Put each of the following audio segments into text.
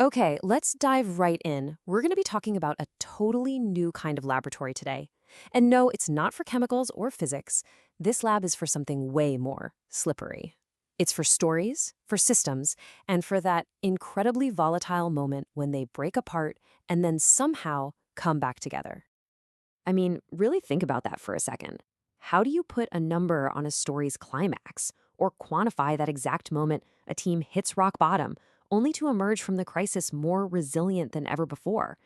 Okay, let's dive right in. We're going to be talking about a totally new kind of laboratory today. And no, it's not for chemicals or physics. This lab is for something way more slippery. It's for stories, for systems, and for that incredibly volatile moment when they break apart and then somehow come back together. I mean, really think about that for a second. How do you put a number on a story's climax or quantify that exact moment a team hits rock bottom, only to emerge from the crisis more resilient than ever before?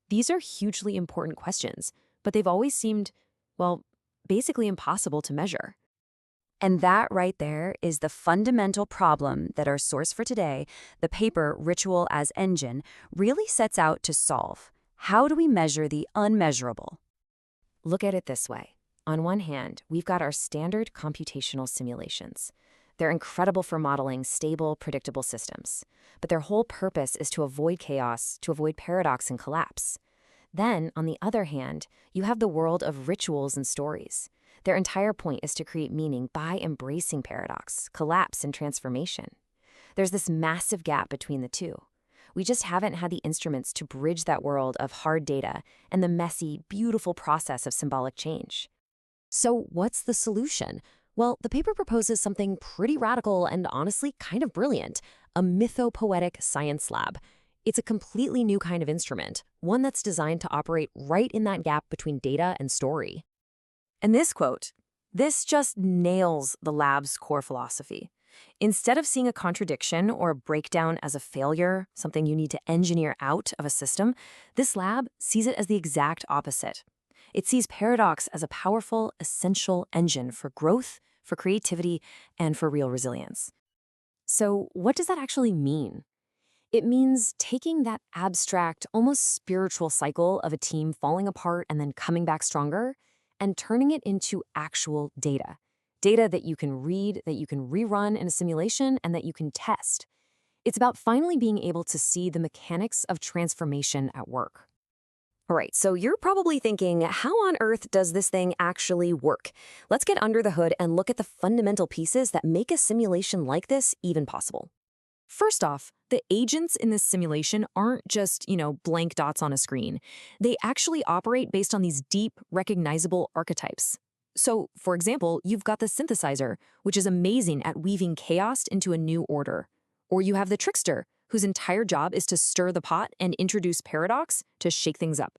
These are hugely important questions, but they've always seemed, well, basically impossible to measure. And that right there is the fundamental problem that our source for today, the paper Ritual as Engine, really sets out to solve. How do we measure the unmeasurable? Look at it this way. On one hand, we've got our standard computational simulations. They're incredible for modeling stable, predictable systems. But their whole purpose is to avoid chaos, to avoid paradox and collapse. Then, on the other hand, you have the world of rituals and stories. Their entire point is to create meaning by embracing paradox, collapse, and transformation. There's this massive gap between the two. We just haven't had the instruments to bridge that world of hard data and the messy, beautiful process of symbolic change. So what's the solution? Well, the paper proposes something pretty radical and honestly kind of brilliant, a mythopoetic science lab. It's a completely new kind of instrument, one that's designed to operate right in that gap between data and story. And this just nails the lab's core philosophy. Instead of seeing a contradiction or a breakdown as a failure, something you need to engineer out of a system, this lab sees it as the exact opposite. It sees paradox as a powerful, essential engine for growth, for creativity, and for real resilience. So what does that actually mean? It means taking that abstract, almost spiritual cycle of a team falling apart and then coming back stronger and turning it into actual data. Data that you can read, that you can rerun in a simulation, and that you can test. It's about finally being able to see the mechanics of transformation at work. All right, so you're probably thinking, how on earth does this thing actually work? Let's get under the hood and look at the fundamental pieces that make a simulation like this even possible. First off, the agents in this simulation aren't just, blank dots on a screen. They actually operate based on these deep, recognizable archetypes. So, for example, you've got the Synthesizer, which is amazing at weaving chaos into a new order. Or you have the Trickster, whose entire job is to stir the pot and introduce paradox to shake things up.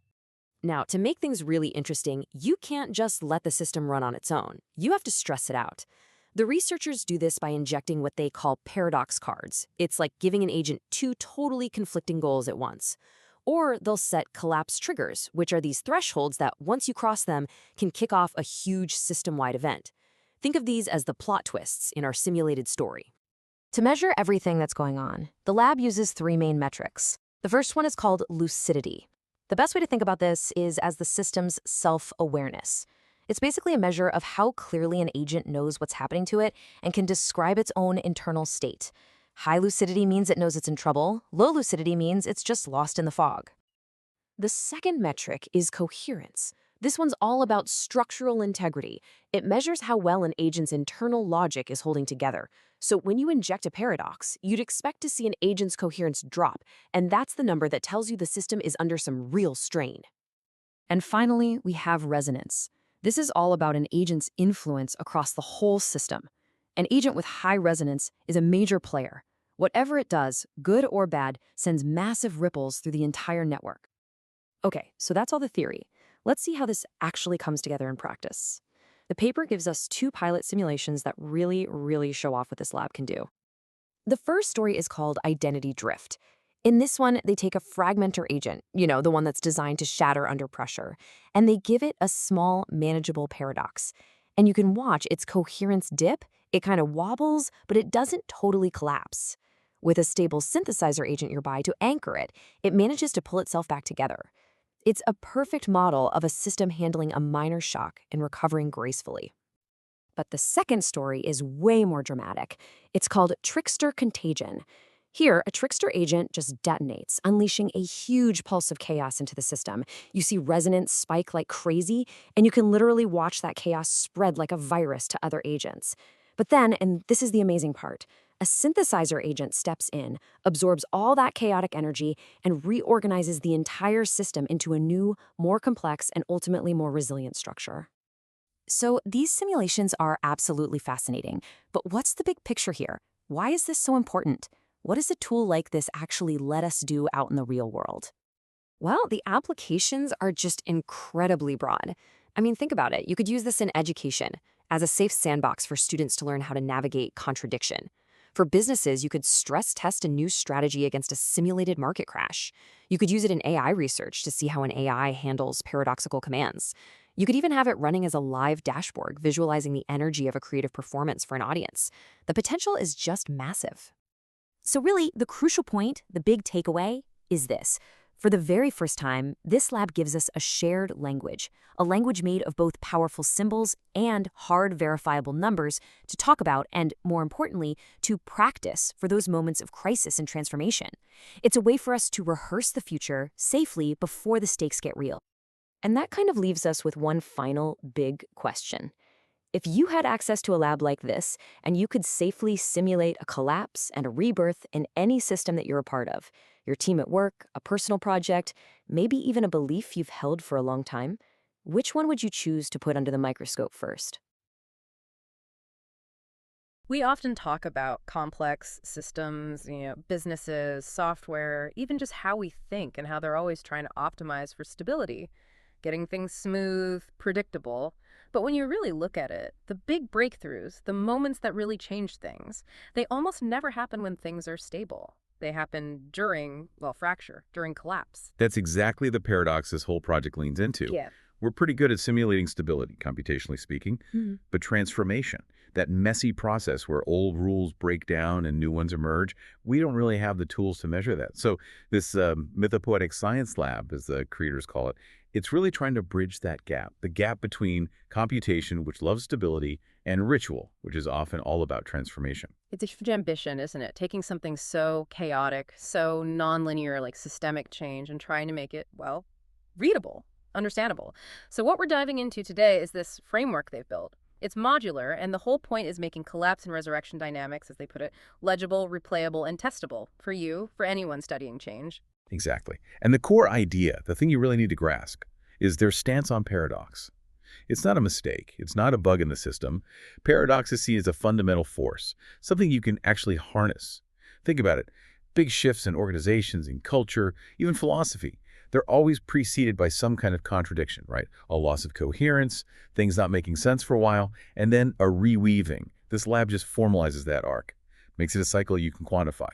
Now, to make things really interesting, you can't just let the system run on its own. You have to stress it out. The researchers do this by injecting what they call paradox cards. It's like giving an agent two totally conflicting goals at once. Or they'll set collapse triggers, which are these thresholds that, once you cross them, can kick off a huge system-wide event. Think of these as the plot twists in our simulated story. To measure everything that's going on, the lab uses three main metrics. The first one is called lucidity. The best way to think about this is as the system's self-awareness. It's basically a measure of how clearly an agent knows what's happening to it and can describe its own internal state. High lucidity means it knows it's in trouble. Low lucidity means it's just lost in the fog. The second metric is coherence. This one's all about structural integrity. It measures how well an agent's internal logic is holding together. So when you inject a paradox, you'd expect to see an agent's coherence drop, and that's the number that tells you the system is under some real strain. And finally, we have resonance. This is all about an agent's influence across the whole system. An agent with high resonance is a major player. Whatever it does, good or bad, sends massive ripples through the entire network. Okay, so that's all the theory. Let's see how this actually comes together in practice. The paper gives us two pilot simulations that really show off what this lab can do. The first story is called Identity Drift. In this one, they take a fragmenter agent, the one that's designed to shatter under pressure, and they give it a small, manageable paradox. And you can watch its coherence dip. It kind of wobbles, but it doesn't totally collapse. With a stable synthesizer agent nearby to anchor it, it manages to pull itself back together. It's a perfect model of a system handling a minor shock and recovering gracefully. But the second story is way more dramatic. It's called Trickster Contagion. Here, a Trickster agent just detonates, unleashing a huge pulse of chaos into the system. You see resonance spike like crazy, and you can literally watch that chaos spread like a virus to other agents. But then, and this is the amazing part, A synthesizer agent steps in, absorbs all that chaotic energy, and reorganizes the entire system into a new, more complex, and ultimately more resilient structure. So these simulations are absolutely fascinating. But what's the big picture here? Why is this so important? What does a tool like this actually let us do out in the real world? Well, the applications are just incredibly broad. I mean, think about it. You could use this in education as a safe sandbox for students to learn how to navigate contradiction. For businesses, you could stress test a new strategy against a simulated market crash. You could use it in AI research to see how an AI handles paradoxical commands. You could even have it running as a live dashboard, visualizing the energy of a creative performance for an audience. The potential is just massive. So really, the crucial point, the big takeaway, is this. For the very first time, this lab gives us a shared language, a language made of both powerful symbols and hard verifiable numbers to talk about and, more importantly, to practice for those moments of crisis and transformation. It's a way for us to rehearse the future safely before the stakes get real. And that kind of leaves us with one final big question. If you had access to a lab like this, and you could safely simulate a collapse and a rebirth in any system that you're a part of, your team at work, a personal project, maybe even a belief you've held for a long time, which one would you choose to put under the microscope first? We often talk about complex systems, businesses, software, even just how we think and how they're always trying to optimize for stability, getting things smooth, predictable. But when you really look at it, the big breakthroughs, the moments that really change things, they almost never happen when things are stable. They happen during, fracture, during collapse. That's exactly the paradox this whole project leans into. Yeah. We're pretty good at simulating stability, computationally speaking, but transformation, that messy process where old rules break down and new ones emerge, we don't really have the tools to measure that. So this Mythopoetic science lab, as the creators call it, it's really trying to bridge that gap, the gap between computation, which loves stability, and ritual, which is often all about transformation. It's a huge ambition, isn't it? Taking something so chaotic, so nonlinear, like systemic change, and trying to make it, readable, understandable. So what we're diving into today is this framework they've built. It's modular, and the whole point is making collapse and resurrection dynamics, as they put it, legible, replayable, and testable for you, for anyone studying change. Exactly. And the core idea, the thing you really need to grasp, is their stance on paradox. It's not a mistake. It's not a bug in the system. Paradox is seen as a fundamental force, something you can actually harness. Think about it. Big shifts in organizations, in culture, even philosophy, they're always preceded by some kind of contradiction, right? A loss of coherence, things not making sense for a while, and then a reweaving. This lab just formalizes that arc, makes it a cycle you can quantify.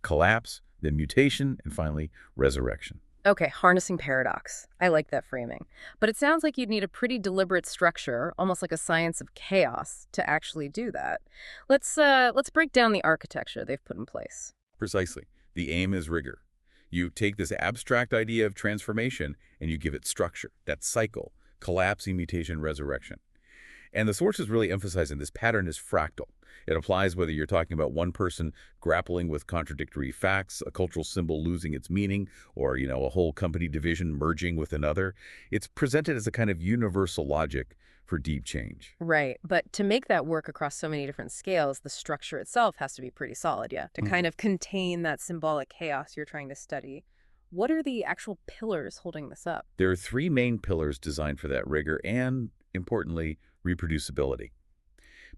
Collapse, then mutation, and finally, resurrection. Okay, harnessing paradox. I like that framing. But it sounds like you'd need a pretty deliberate structure, almost like a science of chaos, to actually do that. Let's break down the architecture they've put in place. Precisely. The aim is rigor. You take this abstract idea of transformation and you give it structure, that cycle, collapse, mutation, resurrection. And the sources really emphasizing this pattern is fractal. It applies whether you're talking about one person grappling with contradictory facts, a cultural symbol losing its meaning, or, a whole company division merging with another. It's presented as a kind of universal logic for deep change. Right, but to make that work across so many different scales, the structure itself has to be pretty solid, yeah, to kind of contain that symbolic chaos you're trying to study. What are the actual pillars holding this up? There are three main pillars designed for that rigor and, importantly, reproducibility.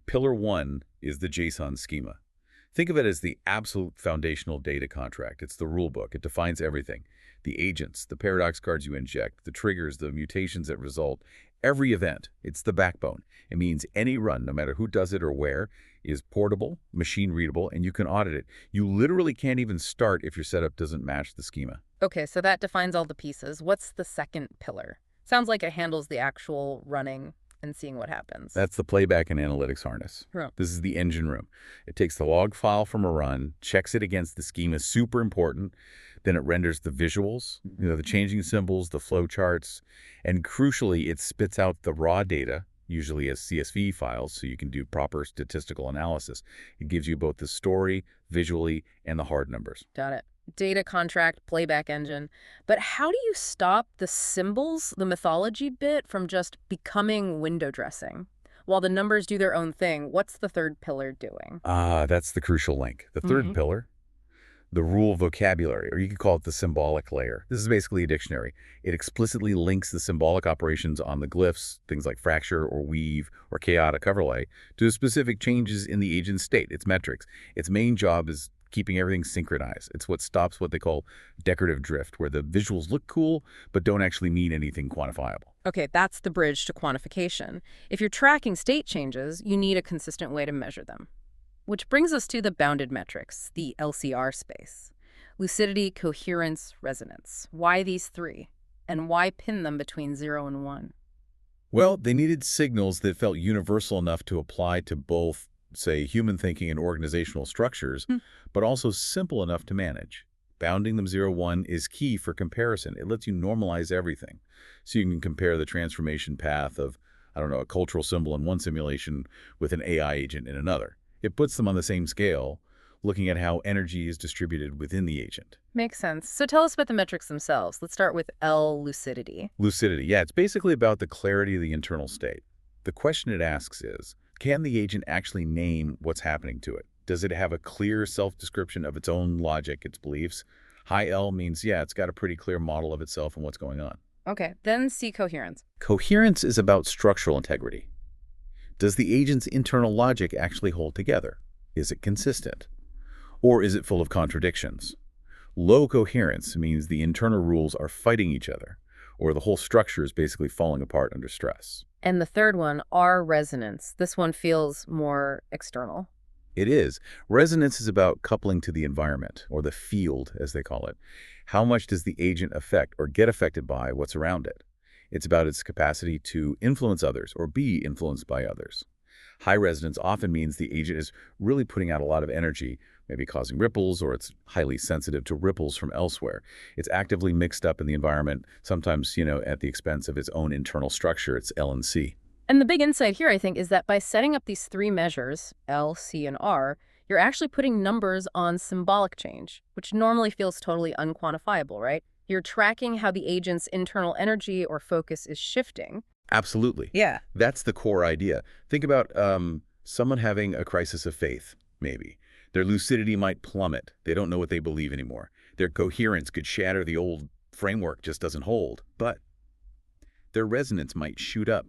Pillar one is the JSON schema. Think of it as the absolute foundational data contract. It's the rule book. It defines everything. The agents, the paradox cards you inject, the triggers, the mutations that result, every event. It's the backbone. It means any run, no matter who does it or where, is portable, machine readable, and you can audit it. You literally can't even start if your setup doesn't match the schema. Okay, so that defines all the pieces. What's the second pillar? Sounds like it handles the actual running and seeing what happens. That's the playback and analytics harness. Huh. This is the engine room. It takes the log file from a run, checks it against the schema, super important. Then it renders the visuals, the changing symbols, the flow charts, and crucially, it spits out the raw data, usually as CSV files, so you can do proper statistical analysis. It gives you both the story, visually, and the hard numbers. Got it. Data contract, playback engine. But how do you stop the symbols, the mythology bit, from just becoming window dressing? while the numbers do their own thing. What's the third pillar doing? That's the crucial link. The third pillar, the rule vocabulary, or you could call it the symbolic layer. This is basically a dictionary. It explicitly links the symbolic operations on the glyphs, things like fracture or weave or chaotic overlay, to specific changes in the agent's state, its metrics. Its main job is keeping everything synchronized. It's what stops what they call decorative drift, where the visuals look cool but don't actually mean anything quantifiable. Okay, that's the bridge to quantification. If you're tracking state changes, you need a consistent way to measure them. Which brings us to the bounded metrics, the LCR space. Lucidity, coherence, resonance. Why these three? And why pin them between 0 and 1? Well, they needed signals that felt universal enough to apply to both, say, human thinking and organizational structures, but also simple enough to manage. Bounding them 0-1 is key for comparison. It lets you normalize everything. So you can compare the transformation path of, I don't know, a cultural symbol in one simulation with an AI agent in another. It puts them on the same scale, looking at how energy is distributed within the agent. Makes sense. So tell us about the metrics themselves. Let's start with L, lucidity. Lucidity, yeah, it's basically about the clarity of the internal state. The question it asks is, can the agent actually name what's happening to it? Does it have a clear self-description of its own logic, its beliefs? High L means, yeah, it's got a pretty clear model of itself and what's going on. Okay, then C, coherence. Coherence is about structural integrity. Does the agent's internal logic actually hold together? Is it consistent? Or is it full of contradictions? Low coherence means the internal rules are fighting each other, or the whole structure is basically falling apart under stress. And the third one, R, resonance. This one feels more external. It is. Resonance is about coupling to the environment, or the field, as they call it. How much does the agent affect or get affected by what's around it? It's about its capacity to influence others or be influenced by others. High resonance often means the agent is really putting out a lot of energy, maybe causing ripples, or it's highly sensitive to ripples from elsewhere. It's actively mixed up in the environment, sometimes, at the expense of its own internal structure. It's L and C. And the big insight here, I think, is that by setting up these three measures, L, C, and R, you're actually putting numbers on symbolic change, which normally feels totally unquantifiable, right? You're tracking how the agent's internal energy or focus is shifting. Absolutely. Yeah. That's the core idea. Think about someone having a crisis of faith, maybe. Their lucidity might plummet. They don't know what they believe anymore. Their coherence could shatter. The old framework just doesn't hold. But their resonance might shoot up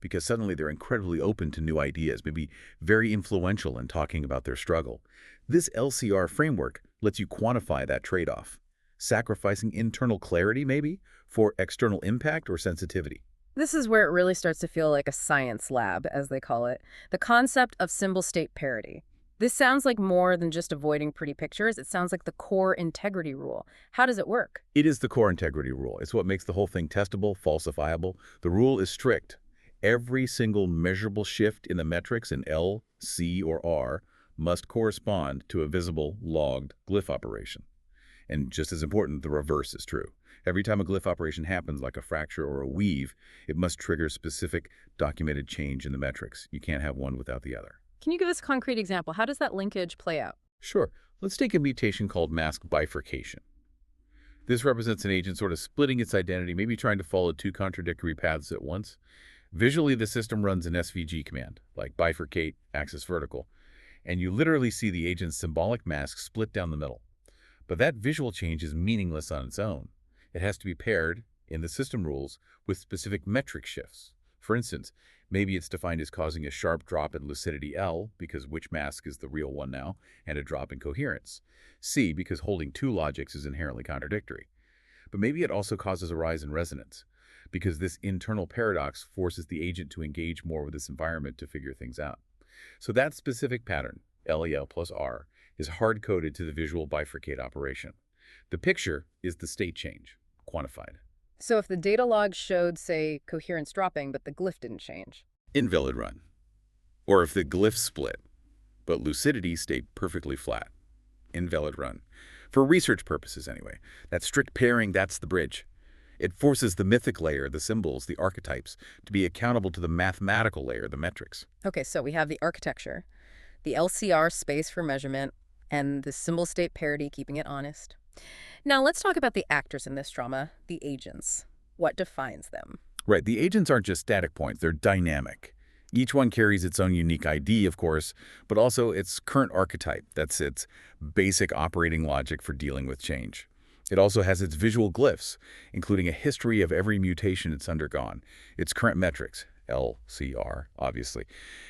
because suddenly they're incredibly open to new ideas, maybe very influential in talking about their struggle. This LCR framework lets you quantify that trade-off, sacrificing internal clarity, maybe, for external impact or sensitivity. This is where it really starts to feel like a science lab, as they call it. The concept of symbol-state parity. This sounds like more than just avoiding pretty pictures. It sounds like the core integrity rule. How does it work? It is the core integrity rule. It's what makes the whole thing testable, falsifiable. The rule is strict. Every single measurable shift in the metrics in L, C, or R must correspond to a visible, logged glyph operation. And just as important, the reverse is true. Every time a glyph operation happens, like a fracture or a weave, it must trigger specific documented change in the metrics. You can't have one without the other. Can you give us a concrete example? How does that linkage play out? Sure. Let's take a mutation called mask bifurcation. This represents an agent sort of splitting its identity, maybe trying to follow two contradictory paths at once. Visually, the system runs an SVG command, like bifurcate, axis vertical, and you literally see the agent's symbolic mask split down the middle. But that visual change is meaningless on its own. It has to be paired, in the system rules, with specific metric shifts. For instance, maybe it's defined as causing a sharp drop in lucidity L, because which mask is the real one now, and a drop in coherence. C, because holding two logics is inherently contradictory. But maybe it also causes a rise in resonance, because this internal paradox forces the agent to engage more with this environment to figure things out. So that specific pattern, LEL plus R, is hard-coded to the visual bifurcate operation. The picture is the state change, quantified. So if the data log showed, say, coherence dropping, but the glyph didn't change? Invalid run. Or if the glyph split, but lucidity stayed perfectly flat. Invalid run. For research purposes, anyway. That strict pairing, that's the bridge. It forces the mythic layer, the symbols, the archetypes, to be accountable to the mathematical layer, the metrics. Okay, so we have the architecture, the LCR space for measurement, and the symbol-state parity, keeping it honest. Now let's talk about the actors in this drama, the agents. What defines them? Right, the agents aren't just static points, they're dynamic. Each one carries its own unique ID, of course, but also its current archetype. That's its basic operating logic for dealing with change. It also has its visual glyphs, including a history of every mutation it's undergone, its current metrics, LCR, obviously,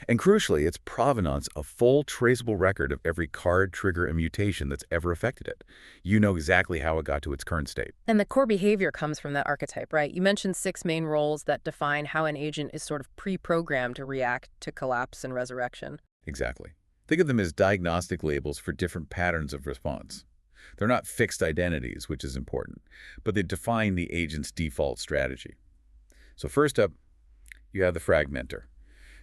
and crucially, its provenance, a full traceable record of every card, trigger, and mutation that's ever affected it. You know exactly how it got to its current state. And the core behavior comes from that archetype, right? You mentioned 6 main roles that define how an agent is sort of pre-programmed to react to collapse and resurrection. Exactly. Think of them as diagnostic labels for different patterns of response. They're not fixed identities, which is important, but they define the agent's default strategy. So first up, you have the Fragmenter.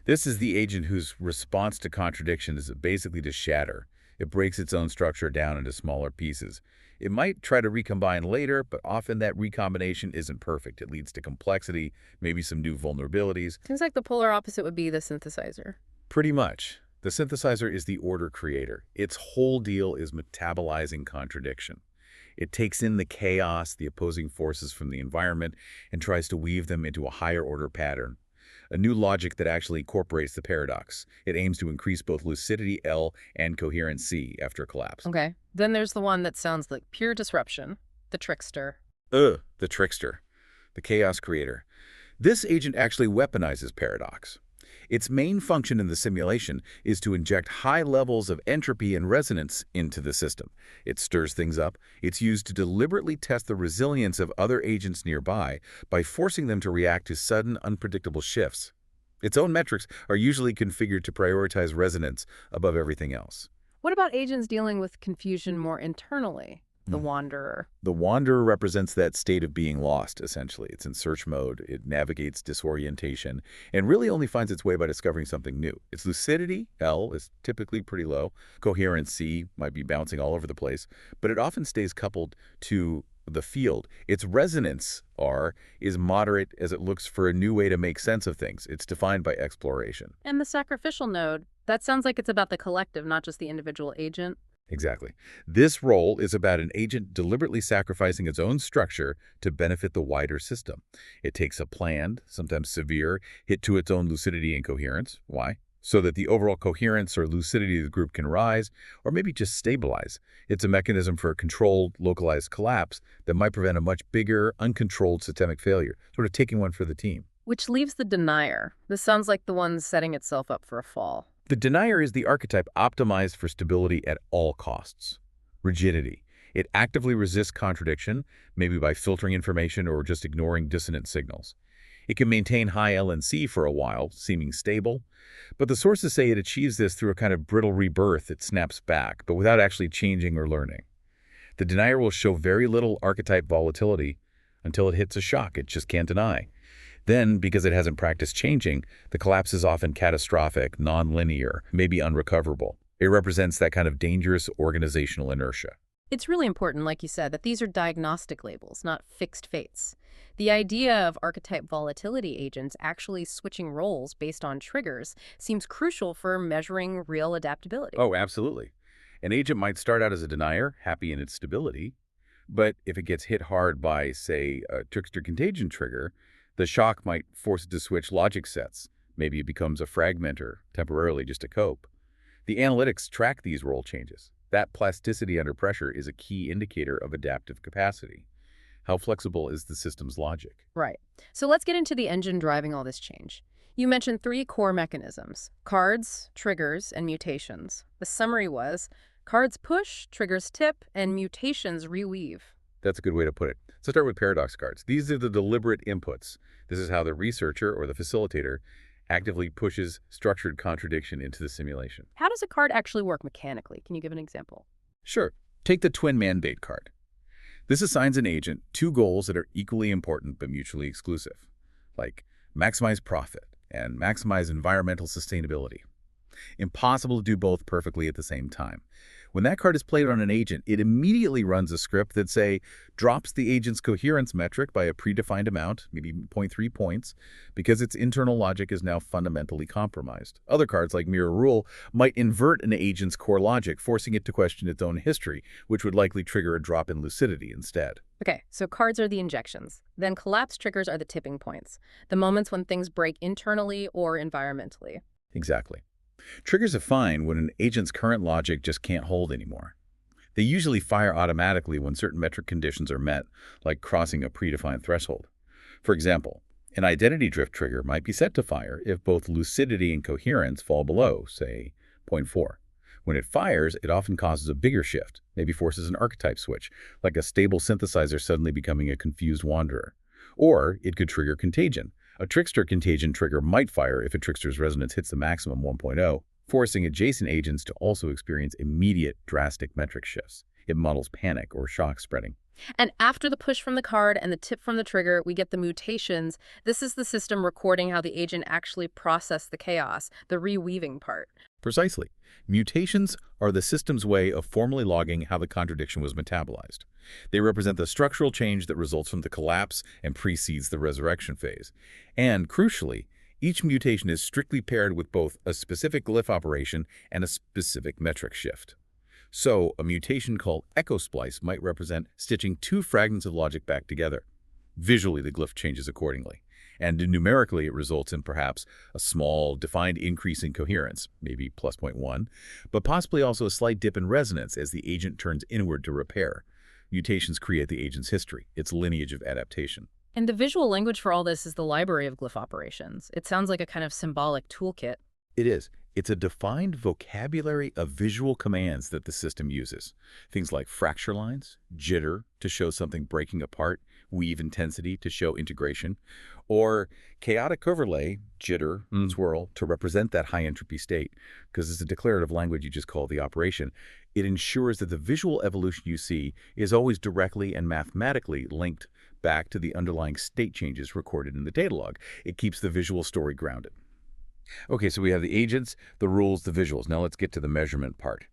This is the agent whose response to contradiction is basically to shatter. It breaks its own structure down into smaller pieces. It might try to recombine later, but often that recombination isn't perfect. It leads to complexity, maybe some new vulnerabilities. Seems like the polar opposite would be the synthesizer. Pretty much. The synthesizer is the order creator. Its whole deal is metabolizing contradiction. It takes in the chaos, the opposing forces from the environment, and tries to weave them into a higher order pattern. A new logic that actually incorporates the paradox. It aims to increase both lucidity L and coherence C after a collapse. Okay. Then there's the one that sounds like pure disruption, the Trickster. The Trickster, the chaos creator. This agent actually weaponizes paradox. Its main function in the simulation is to inject high levels of entropy and resonance into the system. It stirs things up. It's used to deliberately test the resilience of other agents nearby by forcing them to react to sudden, unpredictable shifts. Its own metrics are usually configured to prioritize resonance above everything else. What about agents dealing with confusion more internally? The Wanderer. The Wanderer represents that state of being lost, essentially. It's in search mode, it navigates disorientation, and really only finds its way by discovering something new. Its lucidity, L, is typically pretty low. Coherence, C, might be bouncing all over the place, but it often stays coupled to the field. Its resonance, R, is moderate as it looks for a new way to make sense of things. It's defined by exploration. And the sacrificial node, that sounds like it's about the collective, not just the individual agent. Exactly. This role is about an agent deliberately sacrificing its own structure to benefit the wider system. It takes a planned, sometimes severe, hit to its own lucidity and coherence. Why? So that the overall coherence or lucidity of the group can rise, or maybe just stabilize. It's a mechanism for a controlled, localized collapse that might prevent a much bigger, uncontrolled systemic failure, sort of taking one for the team. Which leaves the denier. This sounds like the one setting itself up for a fall. The denier is the archetype optimized for stability at all costs. Rigidity. It actively resists contradiction, maybe by filtering information or just ignoring dissonant signals. It can maintain high L and C for a while, seeming stable, but the sources say it achieves this through a kind of brittle rebirth. It snaps back, but without actually changing or learning. The denier will show very little archetype volatility until it hits a shock it just can't deny. Then, because it hasn't practiced changing, the collapse is often catastrophic, non-linear, maybe unrecoverable. It represents that kind of dangerous organizational inertia. It's really important, like you said, that these are diagnostic labels, not fixed fates. The idea of archetype volatility agents actually switching roles based on triggers seems crucial for measuring real adaptability. Oh, absolutely. An agent might start out as a denier, happy in its stability, but if it gets hit hard by, say, a Trickster Contagion trigger, the shock might force it to switch logic sets. Maybe it becomes a fragmenter, temporarily just to cope. The analytics track these role changes. That plasticity under pressure is a key indicator of adaptive capacity. How flexible is the system's logic? Right. So let's get into the engine driving all this change. You mentioned 3 core mechanisms: cards, triggers, and mutations. The summary was, cards push, triggers tip, and mutations reweave. That's a good way to put it. So start with paradox cards. These are the deliberate inputs. This is how the researcher or the facilitator actively pushes structured contradiction into the simulation. How does a card actually work mechanically? Can you give an example? Sure. Take the twin mandate card. This assigns an agent 2 goals that are equally important but mutually exclusive, like maximize profit and maximize environmental sustainability. Impossible to do both perfectly at the same time. When that card is played on an agent, it immediately runs a script that, say, drops the agent's coherence metric by a predefined amount, maybe 0.3 points, because its internal logic is now fundamentally compromised. Other cards, like Mirror Rule, might invert an agent's core logic, forcing it to question its own history, which would likely trigger a drop in lucidity instead. Okay, so cards are the injections. Then collapse triggers are the tipping points, the moments when things break internally or environmentally. Exactly. Triggers are fine when an agent's current logic just can't hold anymore. They usually fire automatically when certain metric conditions are met, like crossing a predefined threshold. For example, an identity drift trigger might be set to fire if both lucidity and coherence fall below, say, 0.4. When it fires, it often causes a bigger shift, maybe forces an archetype switch, like a stable synthesizer suddenly becoming a confused wanderer. Or it could trigger Contagion. A Trickster Contagion trigger might fire if a Trickster's resonance hits the maximum 1.0, forcing adjacent agents to also experience immediate, drastic metric shifts. It models panic or shock spreading. And after the push from the card and the tip from the trigger, we get the mutations. This is the system recording how the agent actually processed the chaos, the reweaving part. Precisely. Mutations are the system's way of formally logging how the contradiction was metabolized. They represent the structural change that results from the collapse and precedes the resurrection phase. And, crucially, each mutation is strictly paired with both a specific glyph operation and a specific metric shift. So, a mutation called echo splice might represent stitching two fragments of logic back together. Visually, the glyph changes accordingly. And numerically, it results in perhaps a small, defined increase in coherence, maybe plus 0.1, but possibly also a slight dip in resonance as the agent turns inward to repair. Mutations create the agent's history, its lineage of adaptation. And the visual language for all this is the library of glyph operations. It sounds like a kind of symbolic toolkit. It is. It's a defined vocabulary of visual commands that the system uses. Things like fracture lines, jitter to show something breaking apart, weave intensity to show integration, or chaotic overlay, jitter, swirl, to represent that high entropy state. Because it's a declarative language you just call the operation. It ensures that the visual evolution you see is always directly and mathematically linked back to the underlying state changes recorded in the data log. It keeps the visual story grounded. Okay, so we have the agents, the rules, the visuals. Now let's get to the measurement part.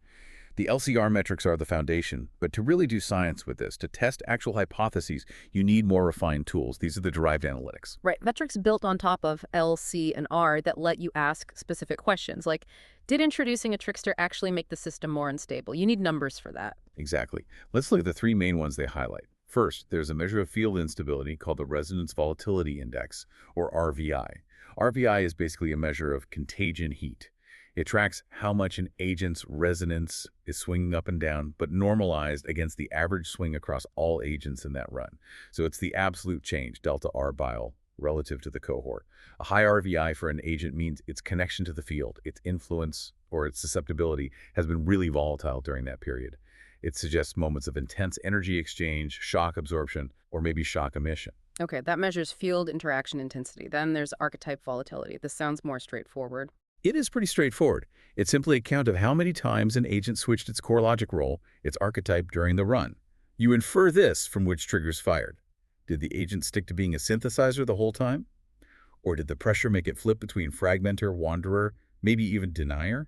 The LCR metrics are the foundation, but to really do science with this, to test actual hypotheses, you need more refined tools. These are the derived analytics. Right, metrics built on top of L, C, and R that let you ask specific questions, like, did introducing a trickster actually make the system more unstable? You need numbers for that. Exactly. Let's look at the three main ones they highlight. First, there's a measure of field instability called the Resonance Volatility Index, or RVI. RVI is basically a measure of contagion heat. It tracks how much an agent's resonance is swinging up and down, but normalized against the average swing across all agents in that run. So it's the absolute change, delta R bile, relative to the cohort. A high RVI for an agent means its connection to the field, its influence, or its susceptibility has been really volatile during that period. It suggests moments of intense energy exchange, shock absorption, or maybe shock emission. Okay, that measures field interaction intensity. Then there's archetype volatility. This sounds more straightforward. It is pretty straightforward. It's simply a count of how many times an agent switched its core logic role, its archetype, during the run. You infer this from which triggers fired. Did the agent stick to being a synthesizer the whole time? Or did the pressure make it flip between fragmenter, wanderer, maybe even denier?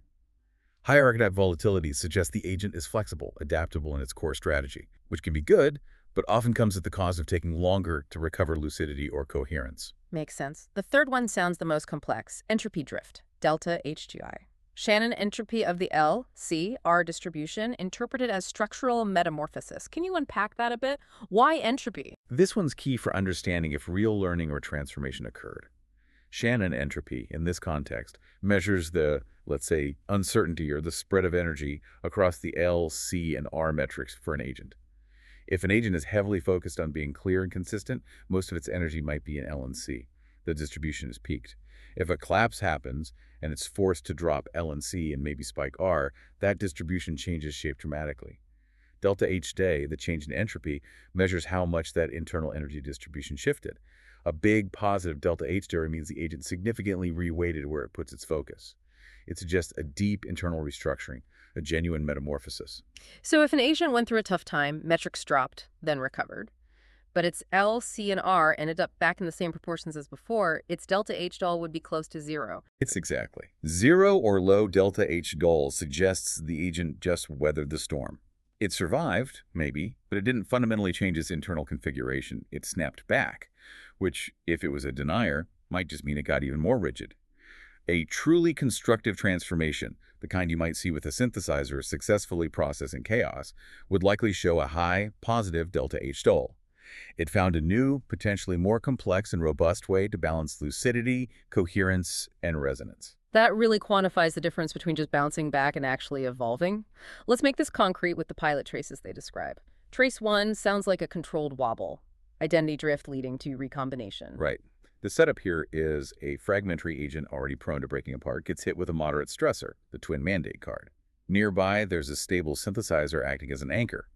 High archetype volatility suggests the agent is flexible, adaptable in its core strategy, which can be good, but often comes at the cost of taking longer to recover lucidity or coherence. Makes sense. The third one sounds the most complex, entropy drift, delta HGI. Shannon entropy of the L, C, R distribution, interpreted as structural metamorphosis. Can you unpack that a bit? Why entropy? This one's key for understanding if real learning or transformation occurred. Shannon entropy, in this context, measures the, let's say, uncertainty or the spread of energy across the L, C, and R metrics for an agent. If an agent is heavily focused on being clear and consistent, most of its energy might be in L and C. The distribution is peaked. If a collapse happens and it's forced to drop L and C and maybe spike R, that distribution changes shape dramatically. Delta H day, the change in entropy, measures how much that internal energy distribution shifted. A big positive delta H day means the agent significantly reweighted where it puts its focus. It suggests a deep internal restructuring, a genuine metamorphosis. So if an agent went through a tough time, metrics dropped, then recovered. but its L, C, and R ended up back in the same proportions as before, its delta H dol would be close to 0. It's exactly. 0 or low delta H dol suggests the agent just weathered the storm. It survived, maybe, but it didn't fundamentally change its internal configuration. It snapped back, which, if it was a denier, might just mean it got even more rigid. A truly constructive transformation, the kind you might see with a synthesizer successfully processing chaos, would likely show a high, positive delta H dol. It found a new, potentially more complex and robust way to balance lucidity, coherence, and resonance. That really quantifies the difference between just bouncing back and actually evolving. Let's make this concrete with the pilot traces they describe. Trace 1 sounds like a controlled wobble, identity drift leading to recombination. Right. The setup here is a fragmentary agent already prone to breaking apart gets hit with a moderate stressor, the twin mandate card. Nearby, there's a stable synthesizer acting as an anchor.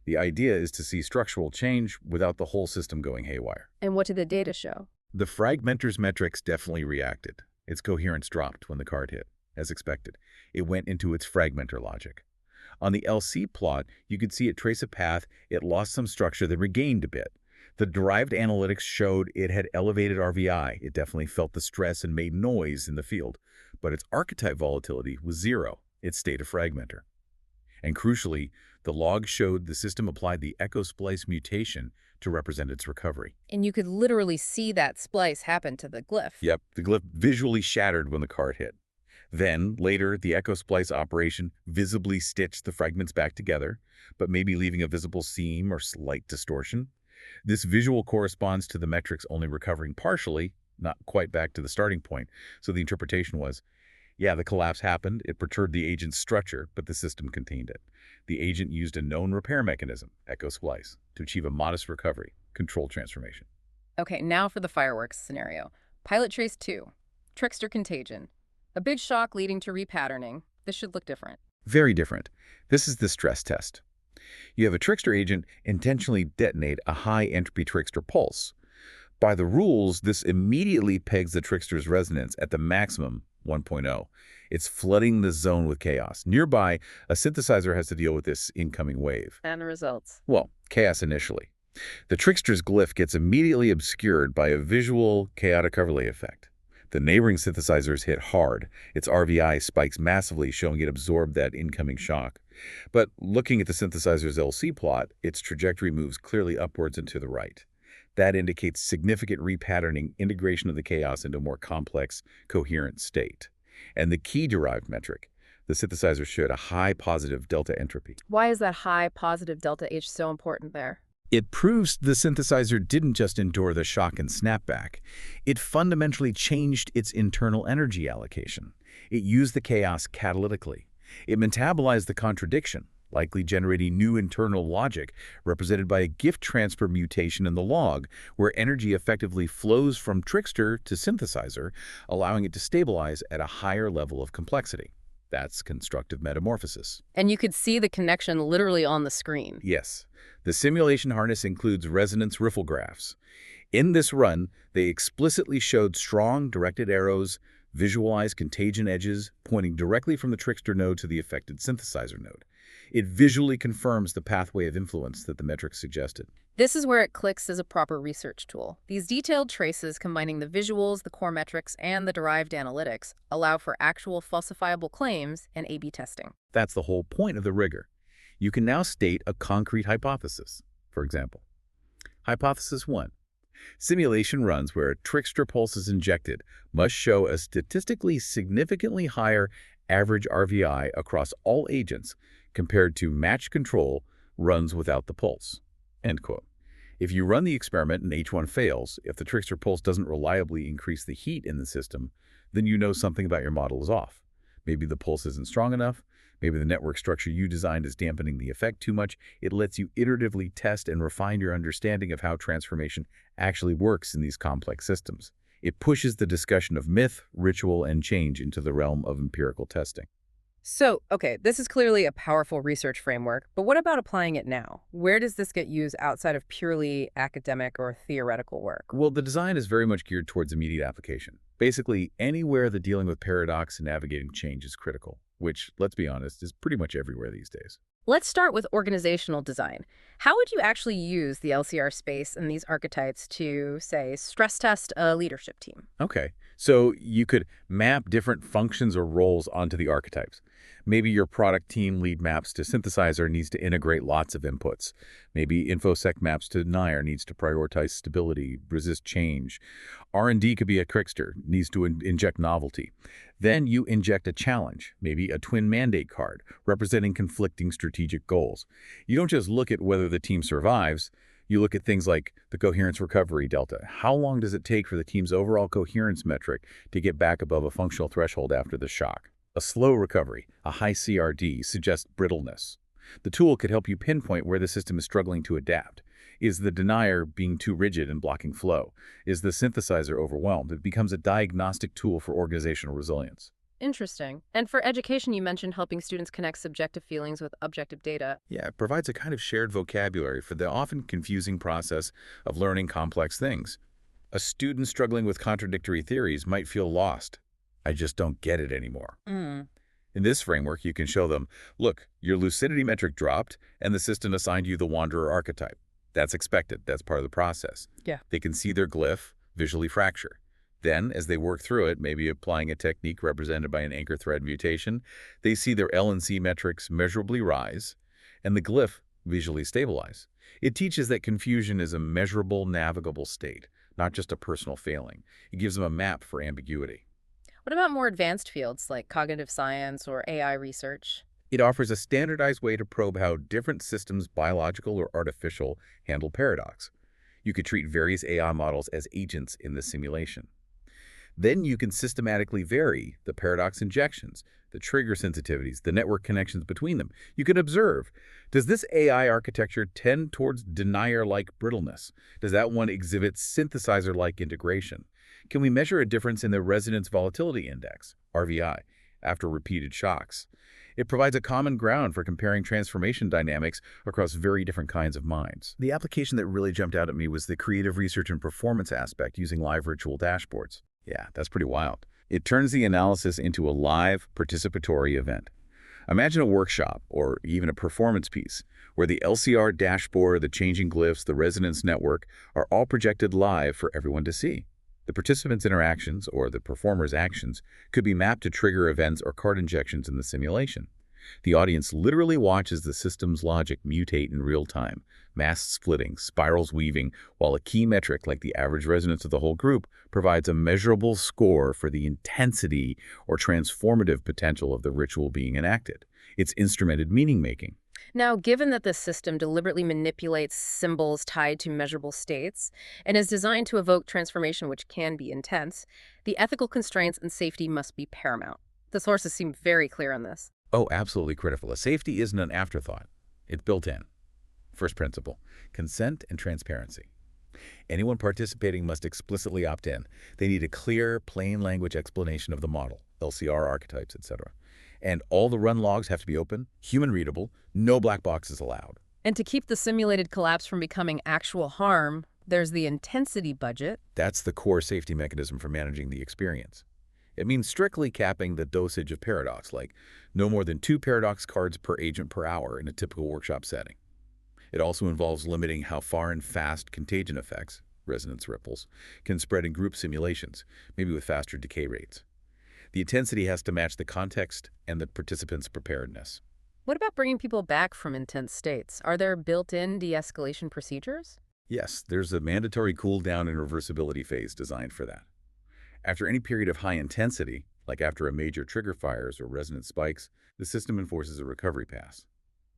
The idea is to see structural change without the whole system going haywire. And what did the data show? The Fragmenter's metrics definitely reacted. Its coherence dropped when the card hit, as expected. It went into its Fragmenter logic. On the LC plot, you could see it trace a path, it lost some structure, then regained a bit. The derived analytics showed it had elevated RVI. It definitely felt the stress and made noise in the field. But its archetype volatility was 0. It stayed a fragmenter. And crucially, the log showed the system applied the echo splice mutation to represent its recovery. And you could literally see that splice happen to the glyph. Yep, the glyph visually shattered when the card hit. Then, later, the echo splice operation visibly stitched the fragments back together, but maybe leaving a visible seam or slight distortion. This visual corresponds to the metrics only recovering partially, not quite back to the starting point. So the interpretation was, yeah, the collapse happened, it perturbed the agent's structure, but the system contained it. The agent used a known repair mechanism, echo splice, to achieve a modest recovery, controlled transformation. Okay, now for the fireworks scenario. Pilot trace 2, Trickster Contagion. A big shock leading to repatterning. This should look different. Very different. This is the stress test. You have a Trickster agent intentionally detonate a high-entropy Trickster pulse. By the rules, this immediately pegs the Trickster's resonance at the maximum 1.0. It's flooding the zone with chaos. Nearby, a synthesizer has to deal with this incoming wave. And the results? Well, chaos initially. The Trickster's glyph gets immediately obscured by a visual chaotic overlay effect. The neighboring synthesizers hit hard. Its RVI spikes massively, showing it absorbed that incoming shock. But looking at the synthesizer's LC plot, its trajectory moves clearly upwards and to the right. That indicates significant repatterning, integration of the chaos into a more complex, coherent state. And the key derived metric, the synthesizer showed a high positive delta entropy. Why is that high positive delta H so important there? It proves the synthesizer didn't just endure the shock and snapback. It fundamentally changed its internal energy allocation. It used the chaos catalytically. It metabolized the contradiction, likely generating new internal logic represented by a gift transfer mutation in the log, where energy effectively flows from Trickster to synthesizer, allowing it to stabilize at a higher level of complexity. That's constructive metamorphosis. And you could see the connection literally on the screen. Yes. The simulation harness includes resonance riffle graphs. In this run, they explicitly showed strong directed arrows, visualized contagion edges, pointing directly from the Trickster node to the affected synthesizer node. It visually confirms the pathway of influence that the metrics suggested. This is where it clicks as a proper research tool. These detailed traces combining the visuals, the core metrics, and the derived analytics allow for actual falsifiable claims and A/B testing. That's the whole point of the rigor. You can now state a concrete hypothesis. For example, Hypothesis 1. Simulation runs where a Trickster pulse is injected must show a statistically significantly higher average RVI across all agents compared to match control runs without the pulse. End quote. If you run the experiment and H1 fails, if the Trickster pulse doesn't reliably increase the heat in the system, then you know something about your model is off. Maybe the pulse isn't strong enough. Maybe the network structure you designed is dampening the effect too much. It lets you iteratively test and refine your understanding of how transformation actually works in these complex systems. It pushes the discussion of myth, ritual, and change into the realm of empirical testing. So, okay, this is clearly a powerful research framework, but what about applying it now? Where does this get used outside of purely academic or theoretical work? Well, the design is very much geared towards immediate application. Basically, anywhere that dealing with paradox and navigating change is critical, which, let's be honest, is pretty much everywhere these days. Let's start with organizational design. How would you actually use the LCR space and these archetypes to, say, stress test a leadership team? Okay, so you could map different functions or roles onto the archetypes. Maybe your product team lead maps to Synthesizer needs to integrate lots of inputs. Maybe InfoSec maps to Denier needs to prioritize stability, resist change. R&D could be a Trickster, needs to inject novelty. Then you inject a challenge, maybe a twin mandate card, representing conflicting strategic goals. You don't just look at whether the team survives, you look at things like the coherence recovery delta. How long does it take for the team's overall coherence metric to get back above a functional threshold after the shock? A slow recovery, a high CRD, suggests brittleness. The tool could help you pinpoint where the system is struggling to adapt. Is the denier being too rigid and blocking flow? Is the synthesizer overwhelmed? It becomes a diagnostic tool for organizational resilience. Interesting. And for education, you mentioned helping students connect subjective feelings with objective data. Yeah, it provides a kind of shared vocabulary for the often confusing process of learning complex things. A student struggling with contradictory theories might feel lost. I just don't get it anymore. In this framework, you can show them, look, your lucidity metric dropped, and the system assigned you the wanderer archetype. That's expected. That's part of the process. Yeah. They can see their glyph visually fracture. Then, as they work through it, maybe applying a technique represented by an anchor thread mutation, they see their L and C metrics measurably rise, and the glyph visually stabilize. It teaches that confusion is a measurable, navigable state, not just a personal failing. It gives them a map for ambiguity. What about more advanced fields like cognitive science or AI research? It offers a standardized way to probe how different systems, biological or artificial, handle paradox. You could treat various AI models as agents in the simulation. Then you can systematically vary the paradox injections, the trigger sensitivities, the network connections between them. You can observe, does this AI architecture tend towards denier-like brittleness? Does that one exhibit synthesizer-like integration? Can we measure a difference in the resonance volatility index, RVI, after repeated shocks? It provides a common ground for comparing transformation dynamics across very different kinds of minds. The application that really jumped out at me was the creative research and performance aspect using live virtual dashboards. Yeah, that's pretty wild. It turns the analysis into a live, participatory event. Imagine a workshop, or even a performance piece, where the LCR dashboard, the changing glyphs, the resonance network are all projected live for everyone to see. The participants' interactions, or the performer's actions, could be mapped to trigger events or card injections in the simulation. The audience literally watches the system's logic mutate in real time, masks splitting, spirals weaving, while a key metric like the average resonance of the whole group provides a measurable score for the intensity or transformative potential of the ritual being enacted. It's instrumented meaning-making. Now, given that this system deliberately manipulates symbols tied to measurable states and is designed to evoke transformation which can be intense, the ethical constraints and safety must be paramount. The sources seem very clear on this. Oh, absolutely critical. Safety isn't an afterthought. It's built in. First principle, consent and transparency. Anyone participating must explicitly opt in. They need a clear, plain language explanation of the model, LCR archetypes, etc. And all the run logs have to be open, human readable, no black boxes allowed. And to keep the simulated collapse from becoming actual harm, there's the intensity budget. That's the core safety mechanism for managing the experience. It means strictly capping the dosage of paradox, like no more than 2 paradox cards per agent per hour in a typical workshop setting. It also involves limiting how far and fast contagion effects, resonance ripples, can spread in group simulations, maybe with faster decay rates. The intensity has to match the context and the participants' preparedness. What about bringing people back from intense states? Are there built-in de-escalation procedures? Yes, there's a mandatory cool-down and reversibility phase designed for that. After any period of high intensity, like after a major trigger fires or resonance spikes, the system enforces a recovery pass.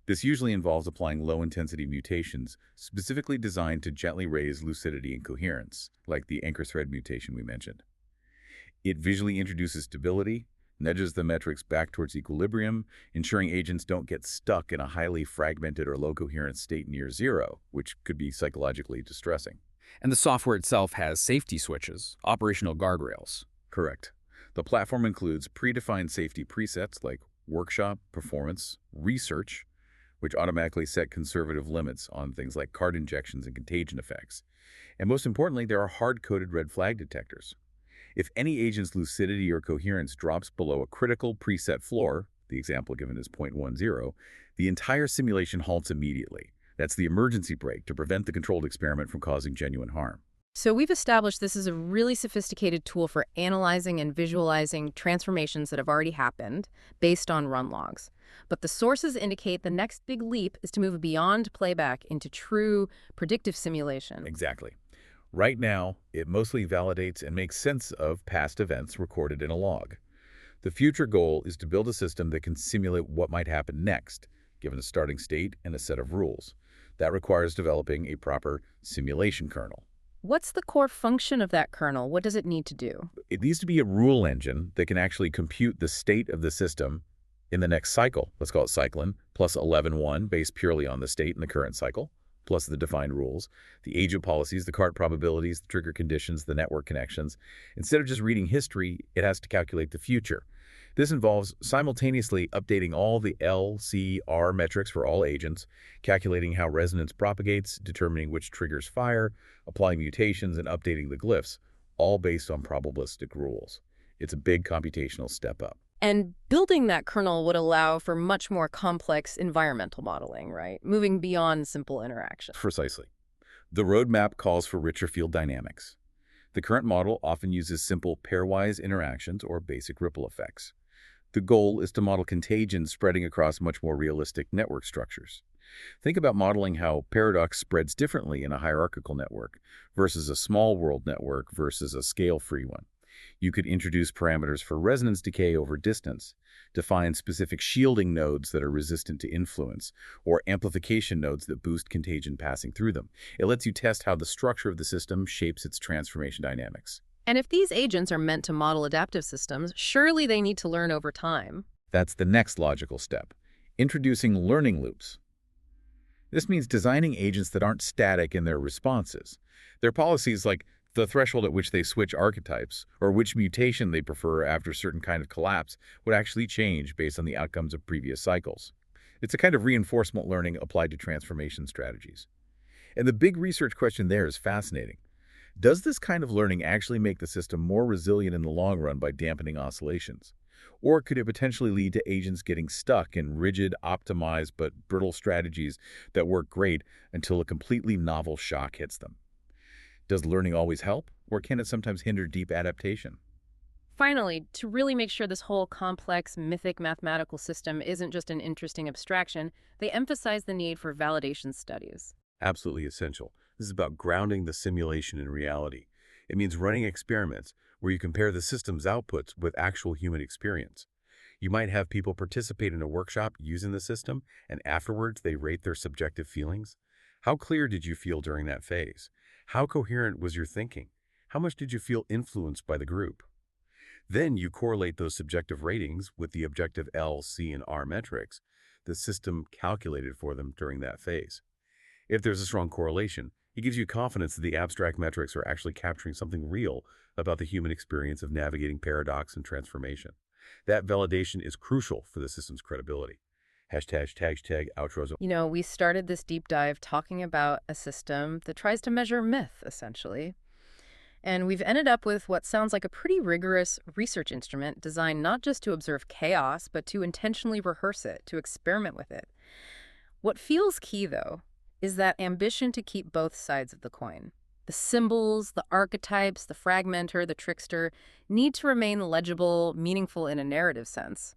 This usually involves applying low-intensity mutations specifically designed to gently raise lucidity and coherence, like the anchor thread mutation we mentioned. It visually introduces stability, nudges the metrics back towards equilibrium, ensuring agents don't get stuck in a highly fragmented or low-coherence state near zero, which could be psychologically distressing. And the software itself has safety switches, operational guardrails. Correct. The platform includes predefined safety presets like workshop, performance, research, which automatically set conservative limits on things like card injections and contagion effects. And most importantly, there are hard-coded red flag detectors. If any agent's lucidity or coherence drops below a critical preset floor, the example given is 0.10, the entire simulation halts immediately. That's the emergency brake to prevent the controlled experiment from causing genuine harm. So we've established this is a really sophisticated tool for analyzing and visualizing transformations that have already happened based on run logs. But the sources indicate the next big leap is to move beyond playback into true predictive simulation. Exactly. Right now, it mostly validates and makes sense of past events recorded in a log. The future goal is to build a system that can simulate what might happen next, given a starting state and a set of rules. That requires developing a proper simulation kernel. What's the core function of that kernel? What does it need to do? It needs to be a rule engine that can actually compute the state of the system in the next cycle. Let's call it cyclin, plus 11.1 based purely on the state in the current cycle, plus the defined rules, the agent policies, the card probabilities, the trigger conditions, the network connections. Instead of just reading history, it has to calculate the future. This involves simultaneously updating all the L, C, R metrics for all agents, calculating how resonance propagates, determining which triggers fire, applying mutations, and updating the glyphs, all based on probabilistic rules. It's a big computational step up. And building that kernel would allow for much more complex environmental modeling, right? Moving beyond simple interaction. Precisely. The roadmap calls for richer field dynamics. The current model often uses simple pairwise interactions or basic ripple effects. The goal is to model contagion spreading across much more realistic network structures. Think about modeling how paradox spreads differently in a hierarchical network versus a small world network versus a scale-free one. You could introduce parameters for resonance decay over distance, define specific shielding nodes that are resistant to influence, or amplification nodes that boost contagion passing through them. It lets you test how the structure of the system shapes its transformation dynamics. And if these agents are meant to model adaptive systems, surely they need to learn over time. That's the next logical step, introducing learning loops. This means designing agents that aren't static in their responses. Their policies like the threshold at which they switch archetypes or which mutation they prefer after a certain kind of collapse would actually change based on the outcomes of previous cycles. It's a kind of reinforcement learning applied to transformation strategies. And the big research question there is fascinating. Does this kind of learning actually make the system more resilient in the long run by dampening oscillations? Or could it potentially lead to agents getting stuck in rigid, optimized, but brittle strategies that work great until a completely novel shock hits them? Does learning always help, or can it sometimes hinder deep adaptation? Finally, to really make sure this whole complex, mythic mathematical system isn't just an interesting abstraction, they emphasize the need for validation studies. Absolutely essential. This is about grounding the simulation in reality. It means running experiments where you compare the system's outputs with actual human experience. You might have people participate in a workshop using the system, and afterwards they rate their subjective feelings. How clear did you feel during that phase? How coherent was your thinking? How much did you feel influenced by the group? Then you correlate those subjective ratings with the objective L, C, and R metrics the system calculated for them during that phase. If there's a strong correlation, it gives you confidence that the abstract metrics are actually capturing something real about the human experience of navigating paradox and transformation. That validation is crucial for the system's credibility. Hashtag outros. You know, we started this deep dive talking about a system that tries to measure myth, essentially. And we've ended up with what sounds like a pretty rigorous research instrument designed not just to observe chaos, but to intentionally rehearse it, to experiment with it. What feels key, though, is that ambition to keep both sides of the coin. The symbols, the archetypes, the fragmenter, the trickster need to remain legible, meaningful in a narrative sense.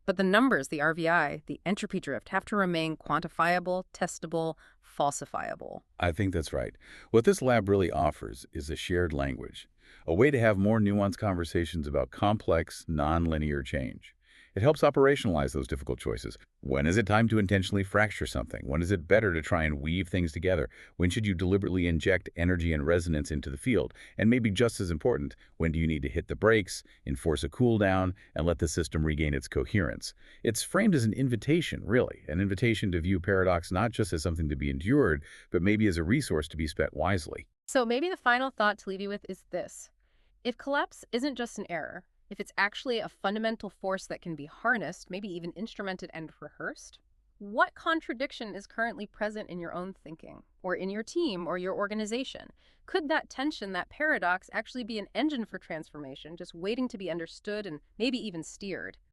But the numbers, the RVI, the entropy drift, have to remain quantifiable, testable, falsifiable. I think that's right. What this lab really offers is a shared language, a way to have more nuanced conversations about complex, non-linear change. It helps operationalize those difficult choices. When is it time to intentionally fracture something? When is it better to try and weave things together? When should you deliberately inject energy and resonance into the field? And maybe just as important, when do you need to hit the brakes, enforce a cool down, and let the system regain its coherence? It's framed as an invitation, really, an invitation to view paradox not just as something to be endured, but maybe as a resource to be spent wisely. So maybe the final thought to leave you with is this. If collapse isn't just an error, if it's actually a fundamental force that can be harnessed, maybe even instrumented and rehearsed, what contradiction is currently present in your own thinking, or in your team, or your organization? Could that tension, that paradox, actually be an engine for transformation, just waiting to be understood and maybe even steered?